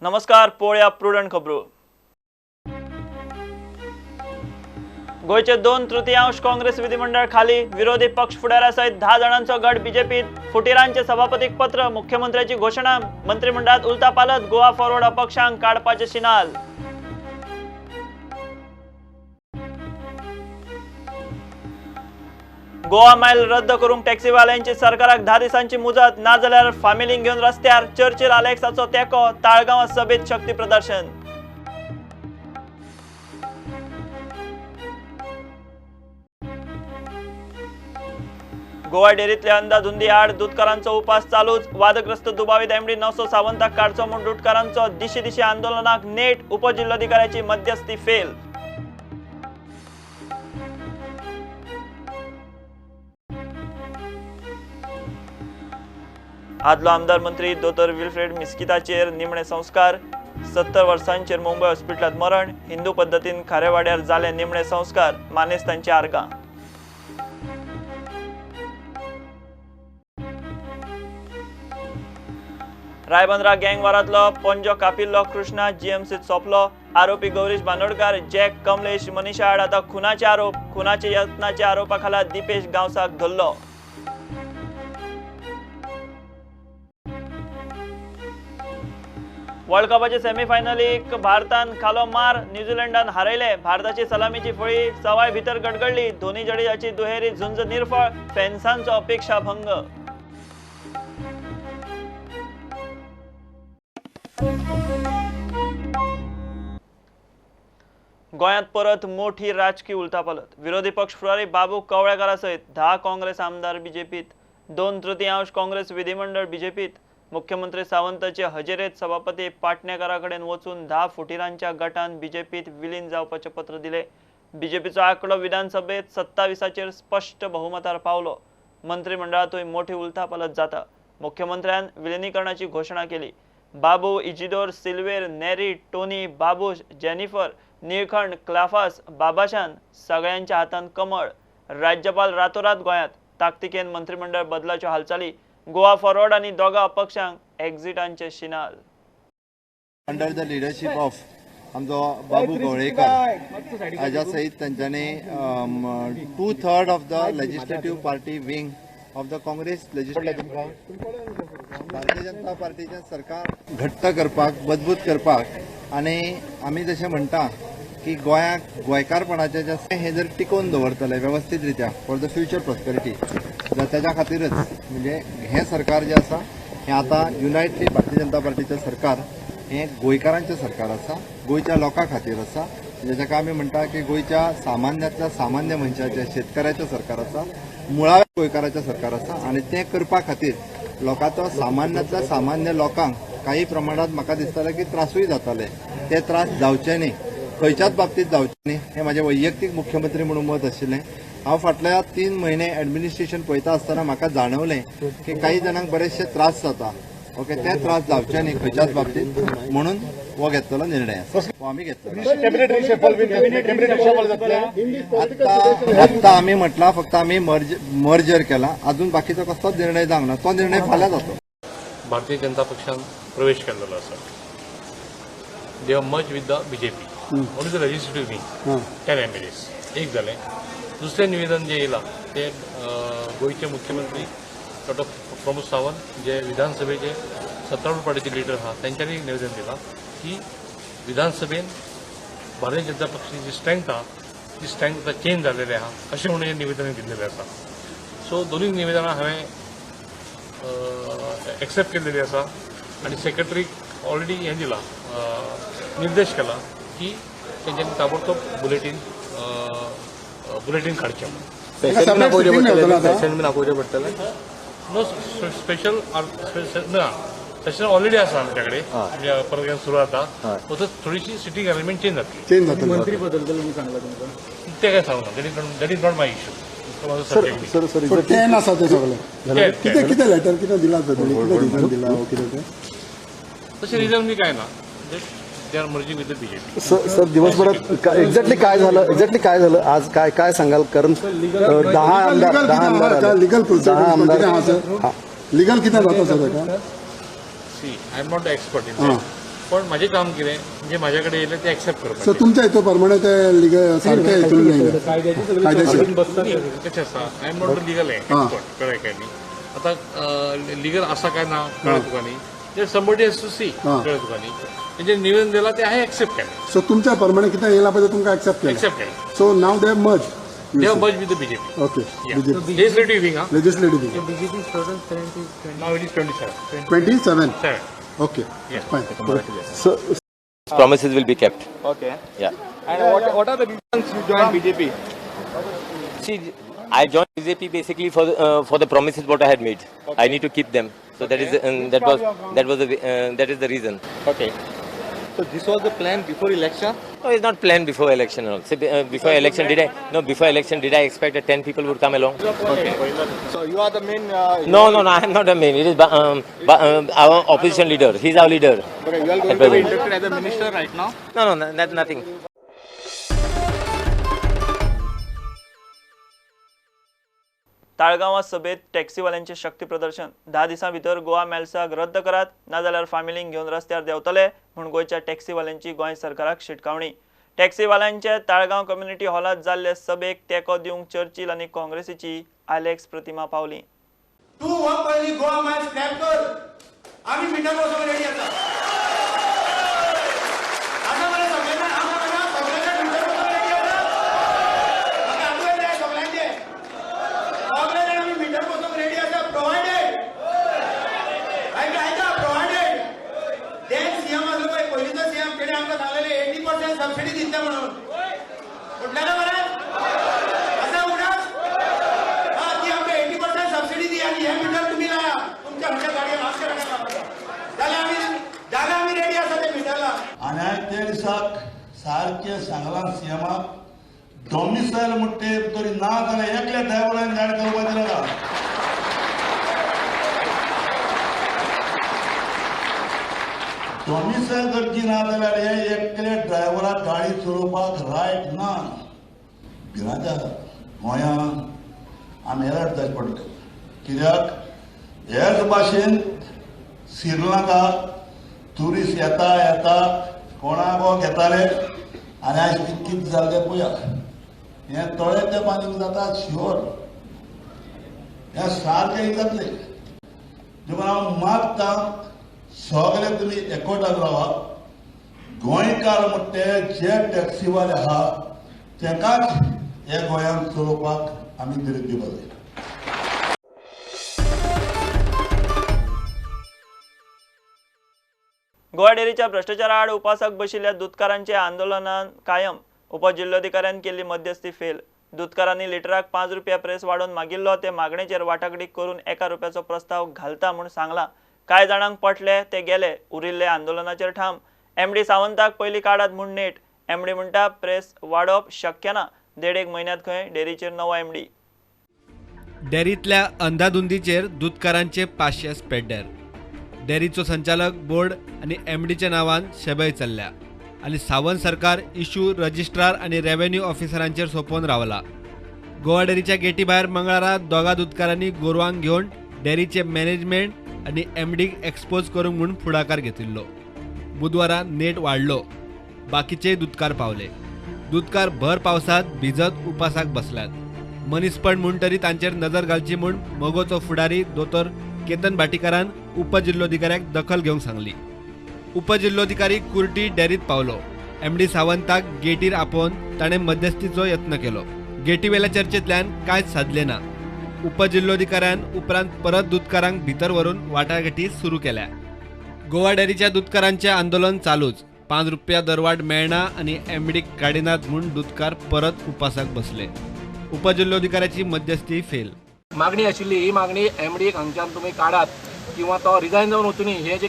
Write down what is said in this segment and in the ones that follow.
नमस्कार, पळोवया प्रुडंट खबरो। गोयचे 2/3 काँग्रेस विधिमंडळ खाली, विरोधी पक्ष फुडाऱ्यासयत 10 जाणांचो गट बीजेपीत, फुटीरांचे सभापतीक पत्र, मुख्यमंत्र्याची घोषणा, मंत्रिमंडळात उलथापालथ, गोवा फॉरवर्ड अपक्षांक काडपाचे शिनाल। गोवा मायल रद्द करूंक टॅक्सीवाल्यांची सरकाराक 10 दिसांची मुजत, ना जाल्यार फामिलींक घेवन रस्त्यार, चर्चिल आलेक्साचो तेंको, ताळगांव सभेत शक्ती प्रदर्शन। गोवा डेअरीतल्या अंधाधुंदी आड दूधकारांचो उपास चालूच, वादग्रस्त दुबावित एमडी नवसो सावंताक काडचो म्हूण दूधकारांचो दिशी दिशी आंदोलनाक नेट, उपजिल्हाधिकाऱ्याची मध्यस्थी फेल। आदलो आमदार मंत्री दोतोर विल्फ्रेड मिस्किताचेर निमणे संस्कार, 70 वर्सांचेर मुंबय हॉस्पिटलात मरण, हिंदू पद्दतीन खारेवाड्यार जाले निमणे संस्कार, मानेस्तांची आर्गां। रायबंदरा गँगवारांतलो पंजो कापिल्लो कृष्णा जीएमसीत सोंपलो, आरोपी गौरीश बांदोडकार, जॅक कमलेश मनीषा आड आतां खुनाचे आरोप, खुनाचे यत्नाच्या आरोपा खाला दिपेश गांवसाक धरलो। वर्ल्ड कपाचे सेमीफायनलीक भारतान खालो मार, न्यूझीलंडान हारयले, भारताची सलामीची फळी सवाय भितर गडगडली, धोनी जडेजाची दुहेरी झुंज निर्फळ, फॅन्सांचो अपेक्षा भंग। गोंयांत परत मोठी राजकीय उलथापालथ, विरोधी पक्ष फुडारी बाबू कवळेकारासयत 10 काँग्रेस आमदार बीजेपीत, 2/3 काँग्रेस विधिमंडळ बीजेपीत, मुख्यमंत्री सावंताचे हजेरेत सभापती पाटणेकारा कडेन वचून 10 फुटीरांच्या गटान बीजेपीत विलीन जावपाचे पत्र दिले। बीजेपीचो आंकडो विधानसभेत 27चेर स्पष्ट बहुमतार पावलो। मंत्रिमंडळातूय मोठी उलथापालथ जाता, मुख्यमंत्र्यान विलिनीकरणाची घोषणा केली। बाबू, इजिदोर, सिल्वेर, नेरी, टोनी, बाबूश, जेनिफर, निळखंड, क्लाफास, बाबाशान सगळ्यांच्या हातान कमळ। राज्यपाल रातोरात गोंयांत, ताकतिकेन मंत्रिमंडळ बदलाच्यो हालचाली, गोवा फॉरवर्ड आणि दोगा अपक्षांक एक्झिटांचे शिनाल। अंडर द लिडरशिप ऑफ आमचो बाबू कवळेकर हाज्या सयत तांच्यांनी 2/3 of the legislative party wing of the Congress legislative Bharatiya Janata पार्टीचें सरकार घट्ट करपाक, मजबूत करपाक आनी आमी जशें म्हणटा की गोंयाक गोंयकारपणाचें जें हें जर टिकोवन दवरतले वेवस्थीत रित्या फॉर द फ्युचर प्रॉस्पेरिटी, जाल्यार तेज्या खातीरच म्हणजे हें सरकार जें आसा हें आतां युनायटली भारतीय जनता पार्टीचें सरकार हें गोंयकारांचें सरकार आसा, गोंयच्या लोकां खातीर आसा, म्हणजे जाका आमी म्हणटा की गोंयच्या सामान्यांतल्या सामान्य मनशाचें, शेतकाराचें सरकार आसा, मुळाव्या गोंयकाराचें सरकार आसा आनी तें करपा खातीर लोकांचो सामान्यांतल्या सामान्य लोकांक काही प्रमाणात म्हाका दिसतालें की त्रासूय जाताले, ते त्रास जावचे न्ही, खंयच्याच बाबतींत जावचे न्ही, हें म्हाजें वैयक्तीक मुख्यमंत्री म्हणून मत आशिल्लें। हांव फाटल्या 3 म्हयने एडमिनिस्ट्रेशन पळयता आसतना म्हाका जाणवलें की काही जाणांक बरेचशे त्रास जाता, ओके, ते त्रास जावचे न्ही खंयच्याच बाबतींत, म्हणून हो घेतलेलो निर्णय आसा, हो आमी घेतलो। आत्ता आमी म्हटलां फक्त आमी मर्जर केला, अजून बाकीचो कसलोच निर्णय जावंक ना, तो निर्णय फाल्यां जातो। भारतीय जनता पक्षान प्रवेश केलेलो आसा, they are merge with the BJP, only the legislative wing 10 MLAs एक जालें। दुसरें निवेदन जें येयलां ते गोंयचे मुख्यमंत्री डॉ. प्रमोद सावंत जे विधानसभेचे सत्तारूढ पार्टीचे लिडर आहा तांच्यांनी निवेदन दिलां की विधानसभेन भारतीय जनता पक्षाची जी स्ट्रेंथ आहा ती स्ट्रेंथ आतां चेंज जालेली आहा अशें म्हणून हें निवेदन दिल्लेलें आसा। सो दोनूय निवेदनां हांवें एक्सेप्ट केल्लेली आसा आनी सेक्रेटरीक ऑलरेडी हें दिलां, निर्देश केला की तेंच्यांनी ताबडतोब बुलेटीन काडचें नो स्पेशल ना, सेशन ऑलरेडी आसा आमचे कडेन, म्हणजे परत घेवन सुरू जाता, फक्त थोडीशी सिटींग अरेंजमेंट चेंज जातली। मंत्री बदलतले म्हणून सांगला तुमकां, ते काय सांगू ना, that is not my issue. Plan आसा ते सगळे, कितें लेटर कितें दिलां रिजन दिलां, तशें रिजन बी काय ना, they are merging with the BJP. Sir दिवसभरात एक्झॅक्टली काय झालं आज काय सांगाल, कारण 10 आमदार लीगल कितें जाता sir? See I am not the expert in that, पण माझे काम कितें जे माझ्या कडेन येयलें ते एक्सेप्ट करपाचें. सो तुमच्या हितून परमनंट लिगल सारकें हितून जायना कायदेशीर कशें आसा I am not the legal expert कळ्ळें काय न्ही. आतां लिगल आसा काय ना कळ्ळें तुका न्ही. ते समबडी हॅज टू सी कळ्ळें तुका न्ही. तेजें निवेदन दिलां ते हांवें एक्सेप्ट केलें. सो तुमच्या परमनंट कितें येयला पळय तुमकां एक्सेप्ट केलें. एक्सेप्ट केलें. So now they merge They have merged with the BJP. Okay BJP Legislative wing, huh? Legislative Now it is 27. 27 7. Okay Yes. फायन. Promises will be kept. Okay. Yeah. And what are the reasons you joined BJP? See, I joined BJP basically for the promises what I had made. I need to keep them. So that is that is the reason. Okay. So this was the plan before election? No, it's not planned before election at all. See, before election did I expect that 10 people would come along? Okay. So you are the main. No, I am not a main. It is our opposition leader. He's our leader. Okay, you are going to be inducted as a minister right now? No, that's nothing. ताळगांवां सभेत टॅक्सीवाल्यांचे शक्ती प्रदर्शन 10 दिसां भितर गोवा मेल्साक रद्द करात नाजाल्यार फामिलींक घेवन रस्त्यार देंवतले म्हूण गोंयच्या टॅक्सीवाल्यांची गोंय सरकाराक शिटकावणी. टॅक्सीवाल्यांचे ताळगांव कम्युनिटी हॉलांत जाल्ले सभेक तेंको दिवंक चर्चिल आनी काँग्रेसीची आलेक्स प्रतिमा पावली. तू हो पयली गोवा मायल स्क्रॅप कर आमी मिटर वचूंक रेडी आसा. आसा मरे सगळ्यांना सगळ्यांना मिटर वचूंक रेडी आसा. म्हाका आमचे जाय सगळ्यांचे सगळे आमी मिटर वचूंक रेडी आसा. प्रोवायडेड आयका प्रोवायडेड. देन सीएम आसलो पळय पयलींचो सीएम तेणे आमकां सांगलेले 80% सबसिडी दिता म्हणून. उठला ना मरे आसा उडास. ती आमकां 80% सबसिडी दी आनी हे मिटर तुमी लाया तुमच्या खंयच्या गाडयेन मातशें जाल्यार आमी रेडी आसा ते मिटरला. आणि त्या दिसाक सारखे सांगला सीएमाक डॉमिसायल म्हणटे तरी ना जाल्यार एकल्या ड्रायव्हरान गाडी चलोवपाक दिना. डॉमिसायल गरजी ना जाल्यार हे एकल्या ड्रायव्हराक गाडी चलोवपाक रायट ना. भिरांच्या गोंयांत आमी अलर्ट जावचे पडटले. कित्याक हेच भाशेन श्रीलंका ट्युरिस्ट येता कोणाको घेताले आनी आयज कितें जालें पळया. हे तळे ते बांदूंक जाता शुअर हे सारकें जातलें. देखून हांव मागता सगळे तुमी एकवटाक रावात. गोंयकार म्हणटे जे टॅक्सीवाले आहा तेकाच हे गोंयांत चलोवपाक आमी दरीक दिवपाक जाय. गोवा डेअरीच्या भ्रष्टाचारा आड उपासाक बशिल्ल्या दूधकारांचे आंदोलनान कायम. उपजिल्लोधिकाऱ्यान केल्ली मध्यस्थी फेल. दूधकारांनी लिटराक 5 रुपया प्रेस वाडोवन मागिल्लो ते मागणेचेर वाटाघाटीक करून 1 रुपयाचो प्रस्ताव घालता म्हूण सांगला. कांय जाणांक पटले ते गेले उरिल्ले आंदोलनाचेर ठाम. एमडी सावंताक पयली काडात म्हूण नेट. एमडी म्हणटा प्रेस वाडप शक्य ना. 1.5 म्हयन्यांत खंय डेअरीचेर नवो एमडी. डेअरीतल्या अंधाधुंदीचेर दूधकारांचे 500 स्पेड्डर. डेअरीचो संचालक बोर्ड आणि एमडीच्या नावान शेबय चल्ल्या आणि सावंत सरकार इश्यू रजिस्ट्रार आणि रेव्हेन्यू ऑफिसरांचेर सोपोवन रावला. गोवा डेअरीच्या गेटी भायर मंगळारा दोगा दूधकारांनी गोरवांक घेवन डेअरीचे मॅनेजमेंट आणि एमडीक एक्सपोज करूंक म्हूण फुडाकार घेतिल्लो. बुधवारा नेट वाडलो. बाकीचे दूधकार पावले. दूधकार भर पावसात भिजत उपासाक बसल्यात. मनीसपण म्हूण तरी तांचेर नजर घालची म्हूण मोगोचो फुडारी दोतोर केतन भाटीकारान उपजिल्लोधिकाऱ्याक दखल घेवंक सांगली. उपजिल्लोधिकारी कुर्टी डेअरीत पावलो. एमडी सावंताक गेटीर आपोवन ताणें मध्यस्थीचो यत्न केलो. गेटीवेल्या चर्चेंतल्यान कांयच सादलें ना. उपजिल्लोधिकाऱ्यान उपरांत परत दूधकारांक भितर व्हरून वाटाघाटी सुरू केल्या. गोवा डेअरीच्या दूधकारांचें आंदोलन चालूच. 5 रुपया दरवाड मेळना आनी एमडीक काडिनात म्हूण दूधकार परत उपासाक बसले. उपजिल्लोधिकाऱ्याची मध्यस्थी फेल. मागणी आशिल्ली ही मागणी एमडीक हांगच्यान तुमी काडात किंवा तो रिजायन जावन वचूनी. हे जे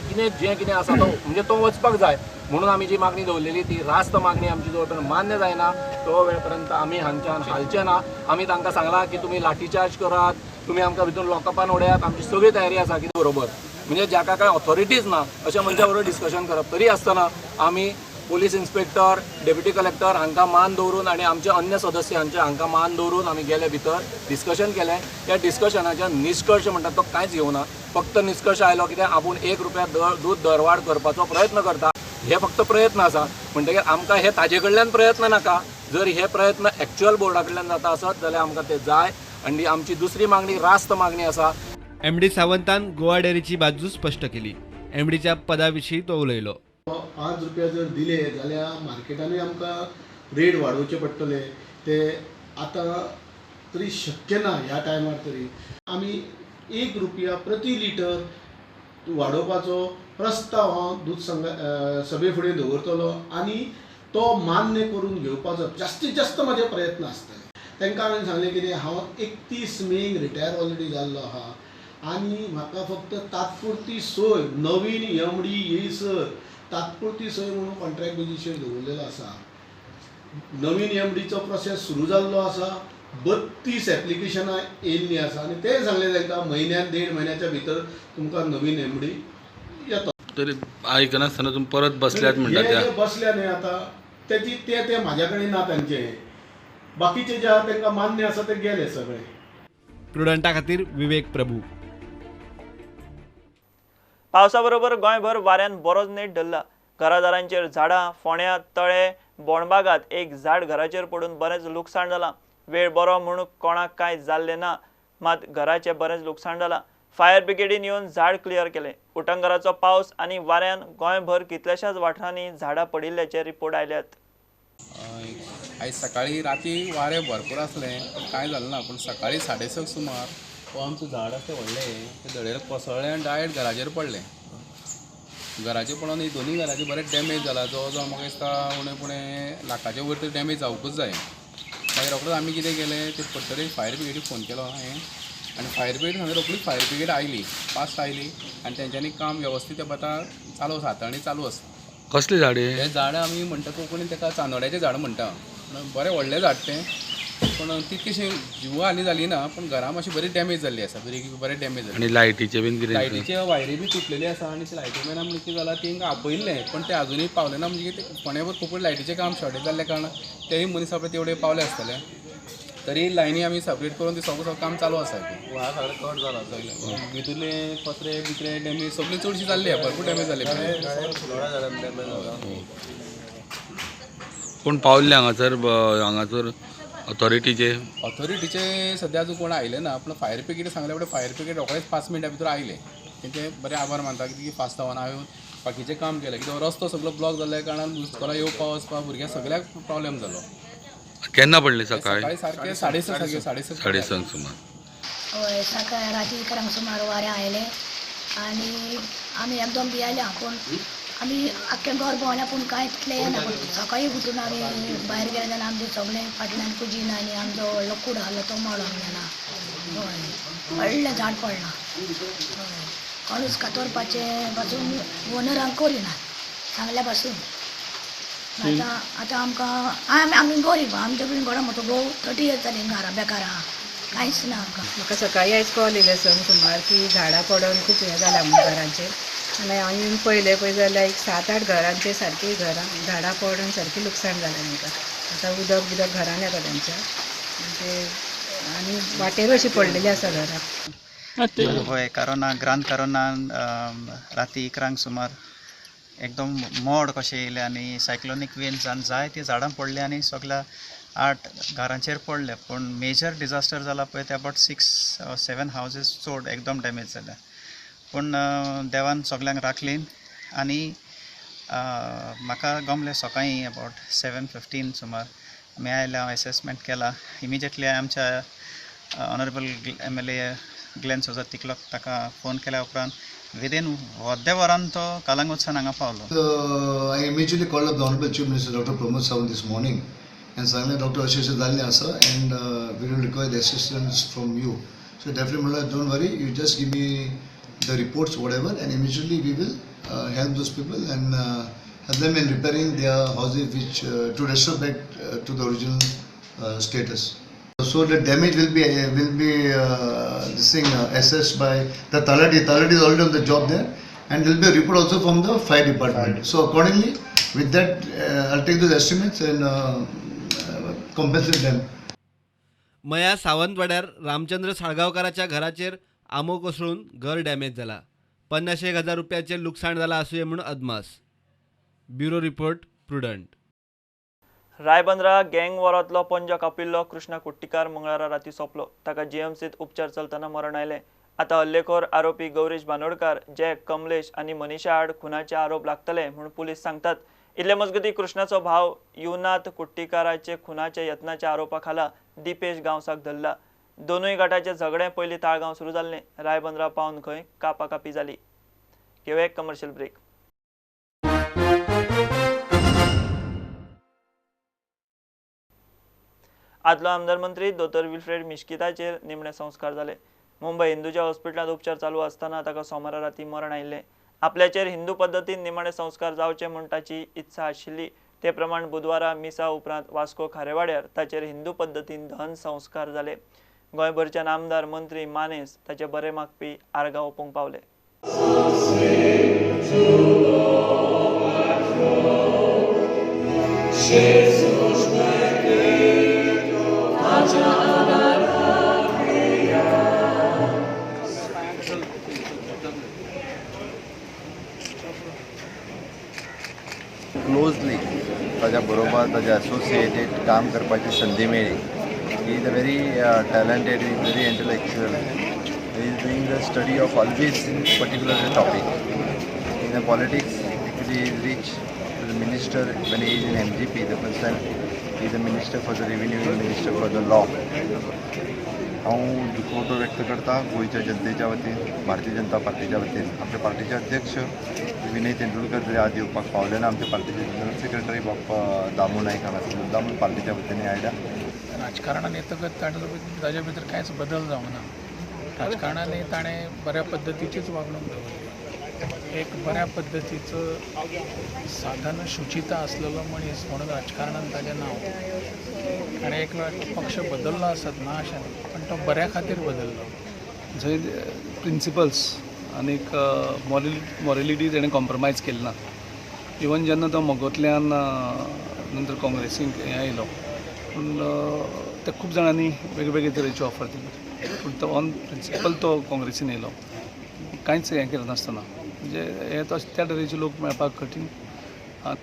कितें आसा तो म्हणजे तो वचपाक जाय म्हणून आमी जी मागणी दवरलेली ती रास्त मागणी आमची जो पर्यंत मान्य जायना तो वेळ पर्यंत आमी हांगच्यान हालचे ना. आमी तांकां सांगलां की तुमी लाठीचार्ज करात, तुमी आमकां भितून लॉकअपान उडयात. आमची सगळी तयारी आसा कितें बरोबर. म्हणजे जाका काय ऑथॉरिटीज ना अशा मनशा बरोबर डिस्कशन करप. तरी आसतना आमी पोलीस इन्स्पेक्टर, डेप्युटी कलेक्टर हांकां मान दवरून आणि आमचे अन्य सदस्यांचे हांकां मान दवरून आमी गेले भितर डिस्कशन केलें. त्या डिस्कशनाच्या निश्कर्श म्हणटा तो कांयच घेवना. फक्त निश्कर्श आयलो कितें आपूण 1 रुपया दूध दरवाड करपाचो प्रयत्न करता हे फक्त प्रयत्न आसा. म्हणटकीर आमकां हे ताजे कडल्यान प्रयत्न नाका. जर हे प्रयत्न एक्च्युअल बोर्डा कडल्यान जाता आसत जाल्यार आमकां ते जाय. आनी आमची दुसरी मागणी रास्त मागणी आसा. MD सावंतान गोवा डेअरीची बाजू स्पष्ट केली. MDच्या पदाविशीं तो उलयलो. ₹5 जर दिले जाल्यार मार्केटानूय आमकां रेट वाडोवचे पडटले. ते आतां तरी शक्य ना ह्या टायमार. तरी आमी ₹1 प्रति लिटर वाडोवपाचो प्रस्ताव हांव दूद सभे फुडें दवरतलो आनी तो मान्य करून घेवपाचो जास्तीत जास्त म्हजे प्रयत्न आसतले. तांकां हांवें सांगलें कितें, हांव 31 मेक रिटायर ऑलरेडी जाल्लो आहा आनी म्हाका फक्त तात्पुरती सोय नवीन MD येयसर तात्पुरती सोय म्हणून कॉन्ट्रॅक्ट बेजीचेर दवरलेलो आसा. नवीन MDचो प्रोसेस सुरू जाल्लो आसा. 32 एप्लिकेशनां येयल्लीं आसा आनी तें सांगलें तांकां म्हयन्यान 1.5 म्हयन्याच्या भितर तुमकां नवीन MD येता. तरी आयकनासतना तुमी परत बसल्यात म्हणटा हे बसल्या न्ही आतां तेची ते म्हाज्या कडेन ना. तांचे बाकीचे जे आहा तांकां मान्य आसा ते गेले सगळे. प्रुडंटा खातीर विवेक प्रभू. पावसा बरोबर गोंयभर वाऱ्यान बरोच नेट धरला. घरादारांचेर झाडां, फोंड्या, तळे, बोणबागात एक झाड घराचेर पडून बरेंच लुकसाण जालां. वेळ बरो म्हूण कोणाक कांय जाल्लें ना, मात घराचें बरेंच लुकसाण जालां. फायर ब्रिगेडीन येवन झाड क्लियर केलें. उटंगराचो पावस आनी वाऱ्यान गोंयभर कितल्याशाच वाठारांनी झाडां पडिल्ल्याचे रिपोर्ट आयल्यात. आयज सकाळी राती वारें भरपूर आसलें पण कांय जालें ना. पूण सकाळी 6:30 सुमार हो आमचो झाड आसलें व्हडलें तें धडेर कोसळ्ळें आनी डायरेक्ट घराचेर पडलें. घराचेर पडून ही दोनूय घराचें बरें डॅमेज जाला. जवळ जवळ म्हाका दिसता उणें लाखाचे वयर तरी डॅमेज जावंकूच जाय. मागीर रोखडोच आमी कितें केलें ते पडटरी फायर ब्रिगेडीक फोन केलो हांवें आनी फायर ब्रिगेड सांगलें रोखडीच fire brigade oily, fast oily आनी तेंच्यांनी काम वेवस्थीत आतां चालू आसा, हाताळणी चालू आसा. कसली झाडी? हे झाड आमी म्हणटा कोंकणीन ताका चांदोड्याचें झाड म्हणटा. बरें व्हडलें झाड तें पूण तितकीशी जिवा हानी जाली ना पूण घरां मातशी बरी डॅमेज जाल्ली आसा. बरें डॅमेज जाली. आनी लायटीचे बीन कितें? लायटीचे वायरी बी तुटलेली आसा आनी ते लायटी मॅना म्हणजे कितें जालां तेंकां आपयल्लें पण ते अजुनूय पावले ना. म्हणजे ते फोंड्याभर खूब लायटीचें काम शॉर्टेज जाल्ल्या कारणान तेय मनीस आपले तेवढे पावले आसतले. तरी लायनी आमी सेपरेट करून ते सगळें काम चालू आसा. सगळें कट जाला सगळें भितरले पत्रे बित्रे डॅमेज सगळी चडशी जाल्ली आसा. भरपूर डॅमेज जाल्ली. कोण पावल्ले हांगासर ऑथॉरिटीचे सद्या अजून कोण आयले ना. पूण फायर ब्रिगेड सांगले बट फायर ब्रिगेड रोखडेच 5 मिनटां भितर आयले. तेंचे बरें आभार मानता की फास्ट जावन हांवें बाकीचें काम केलें. कित्याक रस्तो सगळो ब्लॉक जाल्ल्या कारणान घुसखोरां येवपा वचपाक भुरग्यांक सगळ्याक प्रॉब्लेम जालो. केन्ना पडले? सकाळी सारके 6:30 सुमार. हय सकाळी राती 11 सुमार वारें आयलें आनी आमी एकदम भियेल्या. पूण आमी आख्खें घर भोंवल्या पूण कांय तितलें येना. पूण सकाळी उठून आमी भायर गेले जाल्यार आमचें सगळें फाटल्यान कुजीन आनी आमचो व्हडलो कूड आसलो तो मोडोंक गेला. हय व्हडलें झाड पडलां. हय कोणूच कातरपाचें पासून ओनरांक करिना सांगल्या पासून. आतां आमकां आमी गरीब आमचे कडेन घोडो मोठो घोव 30 years जालीं घरा बेकार आहा. कांयच ना आमकां. म्हाका सकाळी आयज कॉल येयले सुमार की झाडां पडोवन खूब हें जालां म्हणून घरांचेर. आनी हांवें पळयलें पळय जाल्यार एक 7-8 घरांचेर सारकी झाडां पडोवन सारकी लुकसाण जालें आमकां. आतां उदक घरान येता तेंच्या आनी वाटेर अशी पडलेली आसा घरां. हय ग्रांद करोनान राती 11 सुमार एकदम मोड कशें येयलें आनी सायक्लोनीक वेन्सान जायतीं झाडां पडलीं आनी सगळ्या 8 घरांचेर पडले. पूण मेजर डिजास्टर जाला पळय ते अबावट 6 or 7 हावजीस चड एकदम डॅमेज जाल्या. पूण देवान सगल्यांक राखलीं आनी म्हाका गमलें सकाळीं अबावट 7:15 सुमार आमी आयले. हांव एसेसमेंट केला. इमिजिएटली आमच्या ऑनरेबल MLA ग्लेन सोजा तिकलोक ताका फोन केल्या उपरांत विदीन अर्दे वरान तो कालांगुटसान हांगा पावलो. I immediately called up the Honorable Chief Minister Dr. Pramod Sawant this morning and सांगलें डॉक्टर अशें जाल्लें आसा and we will require the assistance from you. So definitely म्हणल्यार don't worry, you just give me the reports whatever and immediately we will help those people and help them in repairing their houses which to restore back to the original status. So the damage will be this thing assessed by the Taladi. Taladi is already on the job there, and there will be a report also from the fire department. Right. So accordingly, with that, I'll take those estimates and compensate them. मया सावंतवाड्यार रामचंद्र साळगांवकाराच्या घराचेर आमो कोसळून घर damage जाला. 50,000 रुपयाचें लुकसाण जालां असूय म्हूण अदमास. Bureau report prudent. रायबंदरा गँग वॉरांतलो पंजो कापिल्लो कृष्णा कुट्टीकार मंगळारा राती सोंपलो. ताका जीएमसीत उपचार चलतना मरण आयलें. आतां हल्लेखोर आरोपी गौरीश बांदोडकार, जॅक, कमलेश आनी मनीषा आड खुनाचे आरोप लागतले म्हूण पुलीस सांगतात. इतले मजगतीं कृष्णाचो भाव युनाथ कुट्टीकाराचे खुनाच्या यत्नाच्या आरोपा खाला दिपेश गांवसाक धरला. दोनूय गटाचे झगडें पयलीं ताळगांव सुरू जाल्लें. रायबंदरा पावन खंय कापाकापी जाली. घेवया एक कमर्शियल ब्रेक. आदलो आमदार मंत्री दोतोर विल्फ्रेड मिश्किताचेर निमणे संस्कार जाले. मुंबय हिंदूच्या हॉस्पिटलांत उपचार चालू आसतना ताका सोमारा राती मरण आयिल्लें. आपल्याचेर हिंदू पद्दतीन निमाणे संस्कार जावचे म्हूण ताची इत्सा आशिल्ली. ते प्रमाण बुधवारा मिसा उपरांत वास्को खारेवाड्यार ताचेर हिंदू पद्दतीन दहन संस्कार जाले. गोंयभरच्यान आमदार, मंत्री, मानेस ताचे बरे मागपी आर्गां ओपूंक पावले. क्लोजली ताज्या बरोबर ताज्या एसोसिएटेड काम करपाची संदी मेळ्ळी. He is a very talented, very intellectual. He is doing the study of always particular topic. In the politics actually is reach to the minister when he is in MGP. The first time he is the minister for the revenue, minister for the law. हांव दुखवटो व्यक्त करता गोंयच्या जनतेच्या वतीन, भारतीय जनता पार्टीच्या वतीन. आमच्या पार्टीचे अध्यक्ष विनय तेंडुलकर जरी आज येवपाक पावले ना. आमच्या पार्टीचे जनरल सेक्रेटरी बाप्पा दामू नायक हांगासर मुद्दामून पार्टीच्या वतीन आयल्या. राजकारणान येतकच ताजे भितर कांयच बदल जावंक ना. राजकारणांनी ताणें बऱ्या पद्दतीचीच वागणूक दवरली. एक बऱ्या पद्दतीचो साधन शुचिता आसलेलो मनीस म्हणून राजकारणांत ताजें नांव. ताणें एक वेळ पक्ष बदललो आसत ना अशें न्ही, पण तो बऱ्या खातीर बदललो. जंय प्रिंसिपल्स आनीक मॉरेलिटी तेणें कॉम्प्रमायज केली ना. इवन जेन्ना तो मोगोंतल्यान नंतर काँग्रेसीक हें आयलो, पूण ते खूब जाणांनी वेगवेगळे तरेची ऑफर दिली, पूण तो ऑन प्रिंसिपल तो काँग्रेसीन येयलो कांयच हें केलें नासतना. म्हणजे हे त्या तरेचे लोक मेळपाक कठीण.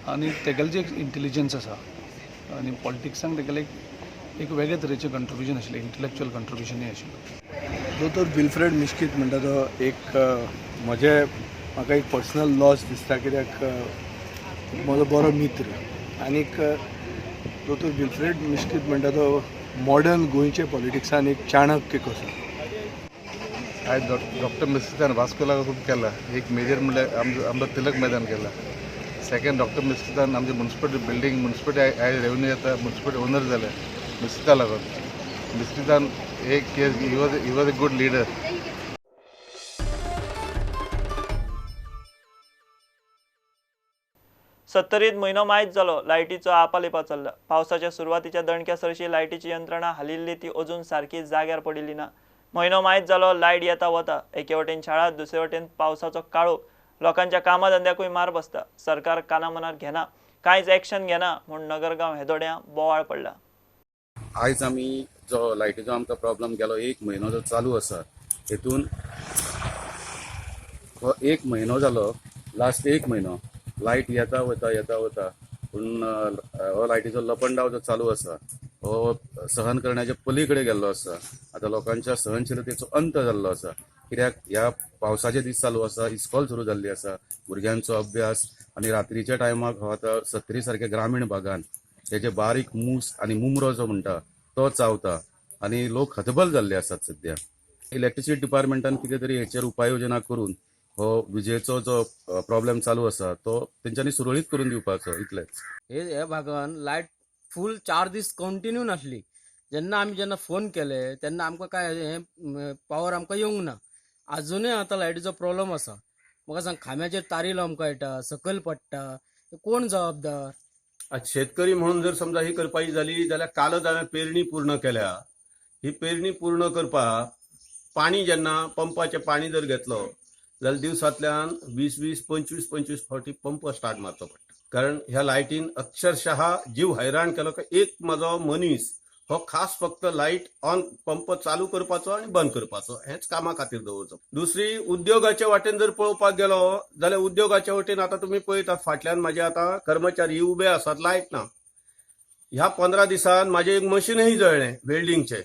आनी तेगेलें जें इंटेलिजन्स आसा आनी पॉलिटिक्सांक तेगेलें एक वेगळे तरेचें कंट्रिब्युशन आशिल्लें, इंटलेक्च्युअल कंट्रिब्युशनूय आशिल्लें. दोतोर विल्फ्रेड मिश्कीत म्हणटा तो एक म्हाका एक पर्सनल लॉस दिसता, कित्याक म्हजो बरो मित्र. आनीक दोतोर विल्फ्रेड मिश्कीत म्हणटा तो मॉडर्न गोंयचे पॉलिटिक्सान एक चाणक्य कसो. आयज डॉक्टर मिस्कितान वास्कोला खूब केला. एक मेजर म्हणल्यार आमचो तिलक मैदान केला. सेकंड डॉक्टर मिस्कितान आमचे म्युनिसिपालिटी बिल्डींग, म्युनिसिपालिटी आयज रेवन्यू येता, म्युनिसिपालिटी ओनर जाले मिस्किता लागून. मिस्कितान एक he was a good leader. सत्तरीत म्हयनो मायज जालो, लायटीचो आपालिपा चल्ला. पावसाच्या सुरवातीच्या दणक्या सरशी लायटीची यंत्रणा हालिल्ली ती अजून सारकी जाग्यार पडिल्ली ना. म्हयनो मायज जालो, लायट येता वता. एके वटेन शाळा, दुसरे वटेन पावसाचो काळोख. लोकांच्या कामाधंद्याकूय मार बसता. सरकार कानामनार घेना, कांयच एक्शन घेना म्हूण नगरगांव हेदोड्यां बोवाळ पडला. आयज आमी जो लायटीचो आमकां प्रॉब्लम गेलो 1 म्हयनो जो चालू आसा, हेतून हो 1 म्हयनो जालो, लास्ट 1 म्हयनो लायट येता वता. पूण हो लायटीचो लपंडाव जो चालू आसा हो सहन करण्याच्या पलीकडे गेल्लो आसा. आतां लोकांच्या सहनशीलतेचो अंत जाल्लो आसा. कित्याक ह्या पावसाचे दीस चालू आसा, इस्कॉल सुरू जाल्ली आसा, भुरग्यांचो अभ्यास आनी रात्रीच्या टायमाक हो आतां 37 सारख्या ग्रामीण भागान तेजे बारीक मूस आनी मुमरो जो म्हणटा तो चावता आनी लोक हतबल जाल्ले आसात. सध्या इलेक्ट्रिसिटी डिपार्टमेंटान कितें तरी हेचेर उपाय योजना करून हो विजेचो जो प्रॉब्लेम चालू आसा तो तेंच्यांनी सुरळीत करून दिवपाचो, इतलेंच. हे भागान लायट फूल 4 दीस कंटिन्यू नासली. जेन्ना फोन केले तेन्ना आमकां काय हे पावर आमकां येवंक ना. अजूनय आतां लायटीचो प्रॉब्लेम आसा. म्हाका सांग, खांब्याचेर तारी लावंक कळटा, सकयल पडटा, कोण जबाबदार? आज शेतकरी म्हणून जर समजा ही करपाची जाली जाल्यार कालच हांवें पेरणी पूर्ण केल्या. ही पेरणी पूर्ण करपाक पाणी जेन्ना पंपाचें पाणी जर घेतलो जाल्यार दिवसांतल्यान 20-20, 25-25 फावटी पंप स्टार्ट मारचो पडटा. कारण ह्या लायटीन अक्षरशः जीव हैराण केलो. एक म्हजो मनीस हो खास फक्त लाईट ऑन पंप चालू करपाचो आणि बंद करपाचो हेच कामा खातीर दवरचो. दुसरी उद्योगाच्या वाटेन जर पळोवपाक गेलो जाल्यार उद्योगाच्या वटेन आता तुम्ही पळयतात फाटल्यान माझे आता कर्मचारी उबे आसात लायट ना. ह्या 15 दिसान माझे एक मशीनही जळ्ळें वेल्डिंगचे.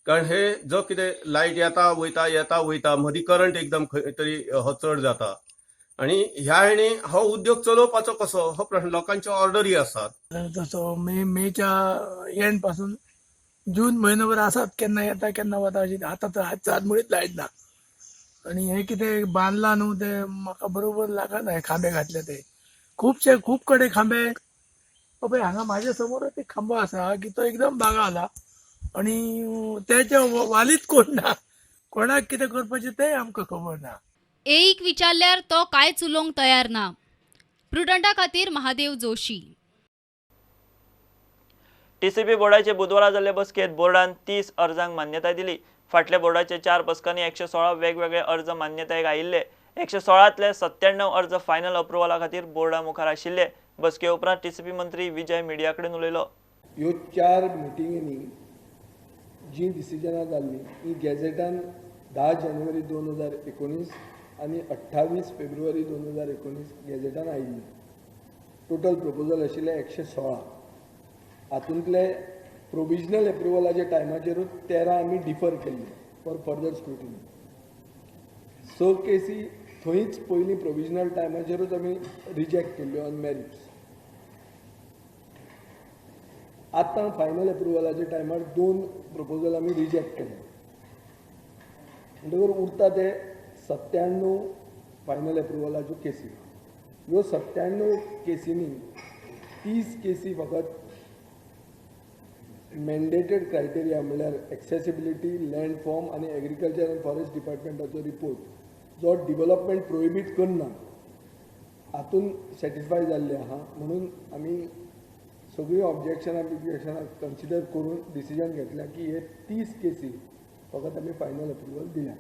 कारण हे जो कितें लायट येता वयता मदीं करंट एकदम खंय तरी हो चड जाता आणि ह्या हेणी हो उद्योग चलोवपाचो कसो हो प्रश्न. लोकांच्यो ऑर्डरी आसात. तसो मेच्या एंड पासून जून म्हयनोभर आसात केन्ना येता केन्ना वता अशी. आतां तर आज मुळीच लायट ना आणि हे कितें बांदला न्हू ते म्हाका बरोबर लागना. हे खांबे घातले ते खूप कडेन खांबे पळय. हांगा म्हाज्या समोरच एक खांबो आसा की तो एकदम बागा आला आणि त्याच्या वालीत कोण ना. कोणाक कितें करपाचें तें आमकां खबर ना. एक विचारल्यार तो कांयच उलोवंक तयार ना. प्रुडंटा खातीर महादेव जोशी. टीसीपी बोर्डाचे बुधवारा जाल्ले बसकेत बोर्डान 30 अर्जांक मान्यताय दिली. फाटल्या बोर्डाचे 4 बसकांनी 116 वेगवेगळे अर्ज मान्यतायेक आयिल्ले. 116तले 97 अर्ज फायनल अप्रुवला खातीर बोर्डा मुखार आशिल्ले. बसके उपरांत टीसीपी मंत्री विजय मिडिया कडेन उलयलो. ह्यो 4 मिटिंगेनी जी डिसिजनां जाल्ली ही गॅझेटान 10 जानेवारी 2019 आनी 28 फेब्रुवारी 2019 गॅझेटान आयिल्ली. टोटल प्रपोजल आशिल्ले 116. हातूंतले प्रोविजनल एप्रुवलाच्या टायमाचेरूच 13 आमी डिफर केल्ले फॉर फर्दर स्क्रुटिनी. 6 केसी थंयच पयलीं प्रोविजनल टायमाचेरूच आमी रिजेक्ट केल्ल्यो ऑन मेरिट्स. आतां फायनल एप्रुवलाच्या टायमार 2 प्रपोजल आमी रिजेक्ट केले. म्हणटकर उरता ते 97 फायनल एप्रुवलाच्यो केसी. ह्यो 97 केसींनी 30 केसी फकत मॅन्डेटेड क्रायटेरिया म्हणल्यार एक्सेसिबिलिटी, लँड फॉर्म आनी एग्रीकल्चर अँड फॉरेस्ट डिपार्टमेंटाचो रिपोर्ट जो डिवेलपमेंट प्रोहिबीट करना हातून सॅटिस्फाय जाल्ले आहा. म्हणून आमी सगळी ऑब्जेक्शनां कन्सिडर करून डिसिजन घेतल्या की हे 30 केसी फकत आमी फायनल अप्रुवल दिल्या.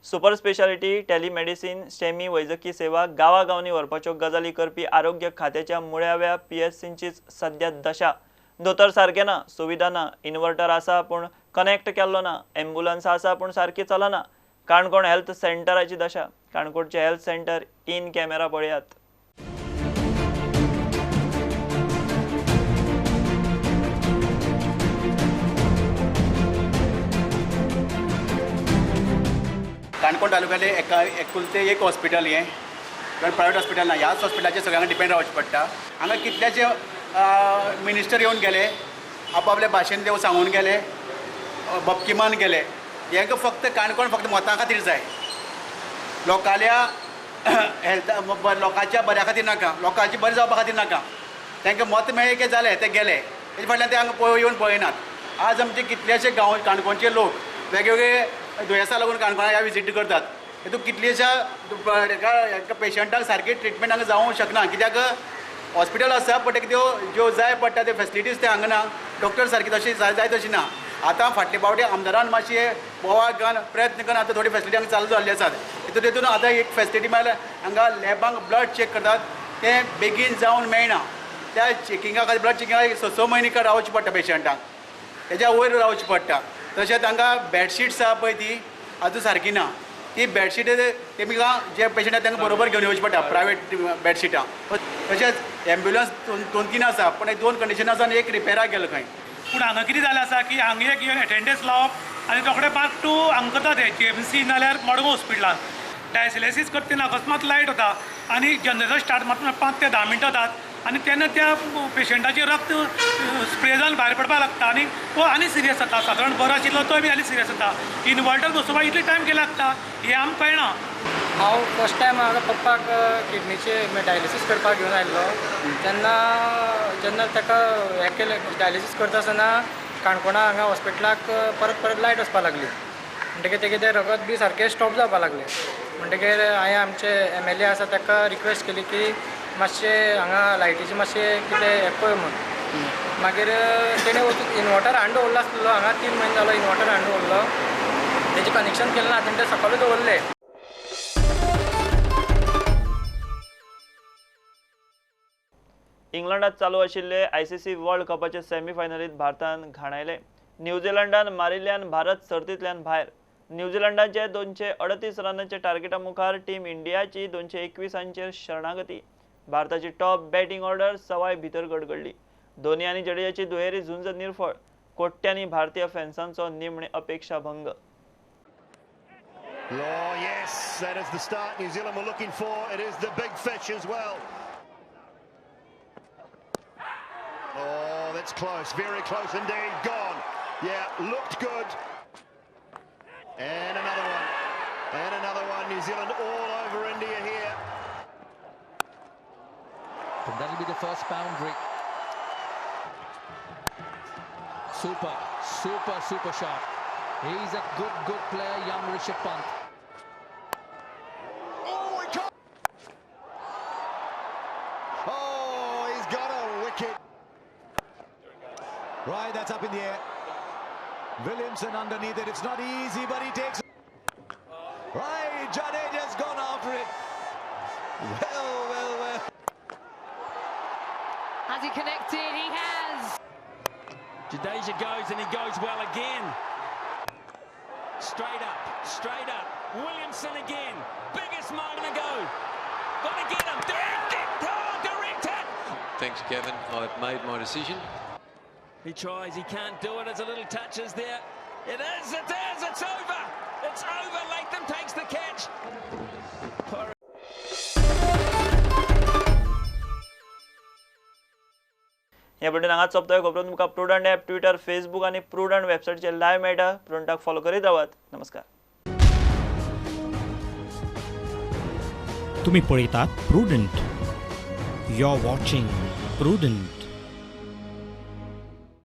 सुपर स्पेशालिटी, टेलिमेडिसिन, स्टेमी वैजकी सेवा गांवागांवनी व्हरपाच्यो गजाली करपी आरोग्य खात्याच्या मुळाव्या पीएचसींचीच सध्या दशा. दोतोर सारके ना, सुविधा ना, इन्वर्टर आसा पूण कनेक्ट केल्लो ना, एम्ब्युलन्स आसा पूण सारकी चलना. काणकोण हेल्थ सेंटराची दशा. काणकोणचे हेल्थ सेंटर इन कॅमेरा पळयात. काणकोण तालुक्यातले एकुलते एक हॉस्पिटल हें कारण प्रायवेट हॉस्पिटल ना. ह्याच हॉस्पिटलाचेर सगळ्यांक डिपेंड रावचें पडटा. हांगा कितलेशे मिनिस्टर येवन गेले, आपापल्या भाशेन ते सांगून गेले, बपकिमान गेले. हेंकां फक्त काणकोण फक्त मतां खातीर जाय. लोकाल्या हेल्थ लोकांच्या बऱ्या खातीर नाका, लोकांची बरें जावपा खातीर नाका. तांकां मत मेळ्ळें की जालें तें गेले. तेजे फाटल्यान ते हांगा येवन पळयनात. आज आमचे कितलेशे गांव काणकोणचे लोक वेगवेगळे दुयेंसां लागून काणकोणा ह्या विजीट करतात. हेतून कितलेशा पेशंटाक सारकी ट्रिटमेंट हांगा जावंक शकना. कित्याक हॉस्पिटल आसा बट ज्यो जाय पडटा ते फेसिलिटीज ते हांगा ना. डॉक्टर सारकी तशी जाय तशी ना. आतां फाटले फावटी आमदारान मातशे बोवाळ घालून प्रयत्न करून आतां थोडी फेसिलिटी हांगा चालू जाल्ली आसात. तेतून आतां एक फेसिलिटी म्हळ्यार हांगा लॅबांक ब्लड चॅक करतात तें बेगीन जावन मेळना. त्या चॅकिंगा खातीर ब्लड चॅकिंगाक 6 म्हयने रावचें पडटा पेशंटाक, तेज्या वयर रावचें पडटा. तशेंच हांगा बेडशीट्स आसा पळय ती आजून सारकी ना. ती बेडशीट तेमकां जे पेशंट आसा तांकां बरोबर घेवन येवचें पडटा प्रायवेट बेडशिटां. तशेंच एम्ब्युलन्स 2-3 आसा पूण 2 कंडिशन आसा आनी एक रिपेराक गेलो खंय. पूण हांगा कितें जालें आसा की हांगा एक एटेंडन्स लावप आनी रोखडें बाग टू हांगा करता ते जीएमसी नाल्यार मडगांव हॉस्पिटलान डायसिलिसीस करता तेन्ना अकस्मात लायट वता आनी जनरेटर स्टार्ट मात 5 ते 10 मिनटां जातात आनी तेन्ना त्या पेशंटाचें रक्त स्प्रे जावन भायर पडपाक लागता आनी तो आनी सिरियस जाता. सादारण बरो आशिल्लो तो बी आनी सिरियस जाता. इनवर्टर बसोवपाक इतले टायम केला लागता हें आमकां कळना. हांव फर्स्ट टायम हांगा पप्पाक किडनीचे डायलिसीस करपाक घेवन आयिल्लो जेन्ना ताका हें केलें डायलिसीस करता आसतना काणकोणा हांगा हॉस्पिटलाक परत लायट वचपाक लागली. म्हणटकीर तेगे तें रगत बी सारकें स्टॉप जावपाक लागलें. म्हणटकीर हांवें आमचे MLA आसा ताका रिक्वेस्ट केली की मातशें हांगा लायटीचें मातशें कितें हें पळय म्हूण. मागीर तेणें वचून इनवर्टर हाडून दवरलो आसलो. हांगा 3 म्हयने जालो इनवर्टर हाडून दवरलो. तेजें कनेक्शन केलें ना तेणें तें सकयल दवरलें. इंग्लंडात चालू आशिल्ले ICC वर्ल्ड कपाचे सेमीफायनलीत भारतान घाणायले. न्यूझीलंडान मारिल्ल्यान भारत सर्तींतल्यान भायर. न्यूझीलंडाचे 238 रनांच्या टार्गेटा मुखार टीम इंडियाची 221 शरणागती. भारताची टॉप बॅटिंग ऑर्डर सवाय भितर गडगडली. धोनी आणि जडेजाची दुहेरी झुंज निर्फळ. कोट्यांनी भारतीय फॅन्सांचो निमणे अपेक्षा भंग. Oh yes, that is the start New Zealand were looking for. It is the big fish as well. Oh, that's close, very close indeed. Gone. Yeah, looked good. And another one. And another one. New Zealand all over India here. And that'll be the first boundary. Super shot. He's a good player, young Rishabh Pant. Oh, he caught. Oh, he's got a wicket. Right, that's up in the air. Williamson underneath it. It's not easy, but he takes it. Right, Jadeja's gone after it. Well. Has he connected? He has. Jadeja goes and he goes well again. Straight up. Williamson again. Biggest moment to go. Gotta get him. Direct hit. Thanks, Kevin. I've made my decision. He tries, he can't do it. It's a little touches there. It is. It's over. It's over. Latham takes the catch. ह्या bulletin हांगाच सोंपता. खबरो तुमकां Prudent app, Twitter, Facebook आणि प्रुडंट वेबसायटचेर live मेळटा. प्रुडंटाक follow करीत रावात. नमस्कार. तुम्ही पळयतात Prudent. You are watching prudent.